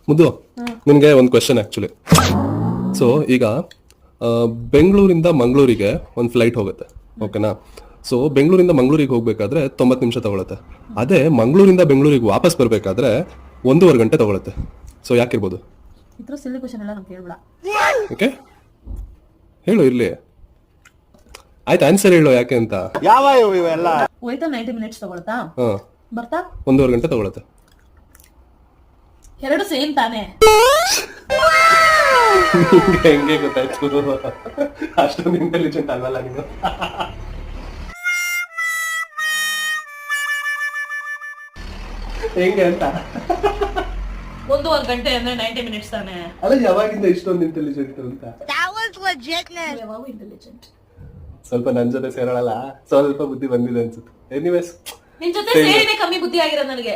ಮುದ್ದು ನಿನ್ಗೆ ಒಂದು ಕ್ವೆಶನ್ ಆಕ್ಚುಲಿ. ಸೊ ಈಗ ಬೆಂಗಳೂರಿಂದ ಮಂಗಳೂರಿಗೆ ಒಂದು ಫ್ಲೈಟ್ ಹೋಗುತ್ತೆ, ಓಕೆನಾ? ಸೊ ಬೆಂಗಳೂರಿಂದ ಮಂಗಳೂರಿಗೆ ಹೋಗ್ಬೇಕಾದ್ರೆ 90 ನಿಮಿಷ ತಗೊಳುತ್ತೆ. ಅದೇ ಮಂಗಳೂರಿಂದ ಬೆಂಗಳೂರಿಗೆ ವಾಪಸ್ ಬರ್ಬೇಕಾದ್ರೆ 1.5 ಗಂಟೆ ತಗೊಳುತ್ತೆ. ಸೊ ಯಾಕಿರ್ಬೋದು? ಇದ್ರ ಸಿಲ್ಲಿ ಕ್ವೆಶ್ಚನ್ ಎಲ್ಲ ನಮ್ಗೆ ಹೇಳ್ಬೇಡ. ಓಕೆ, ಹೇಳು ಇರ್ಲಿ. ಆಯ್ತು, ಆನ್ಸರ್ ಹೇಳು ಯಾಕೆ ಅಂತ. ಯಾವ ಇವೆಲ್ಲ ಹೋಯ್ತಾ 90 ಮಿನಿಟ್ಸ್ ತಗೊಳ್ತಾ, ಹಾ, ಬರ್ತಾ 1.5 ಗಂಟೆ ತಗೊಳುತ್ತೆ. ಎರಡು ಸೇಮ್ ತಾನೇ? ಹೆಂಗೆ ಗೊತ್ತಾಯ್ತು? ಅಷ್ಟೊಂದು ಇಂಟೆಲಿಜೆಂಟ್ ಅಲ್ವಲ್ಲ ನೀನು. ಹೆಂಗೆ ಅಂತ 1.5 ಗಂಟೆ ಅಂದ್ರೆ 90 ಮಿನಿಟ್ಸ್ ತಾನೇ? ಅಲ್ಲ, ಯಾವಾಗಿಂದ ಇಷ್ಟೊಂದು ಇಂಟೆಲಿಜೆಂಟ್ ಅಂತ. ಯಾವಾಗ ಇಂಟೆಲಿಜೆಂಟ್? ಸ್ವಲ್ಪ ನನ್ ಜೊತೆ ಸೇರೋಳಲ್ಲ, ಸ್ವಲ್ಪ ಬುದ್ಧಿ ಬಂದಿದೆ ಅನ್ಸುತ್ತೆ. ಎನಿವೇಸ್, ನಿನ್ ಜೊತೆ ಸೇರಿನೇ ಕಮ್ಮಿ ಬುದ್ಧಿ ಆಗಿರೋದು ನನಗೆ.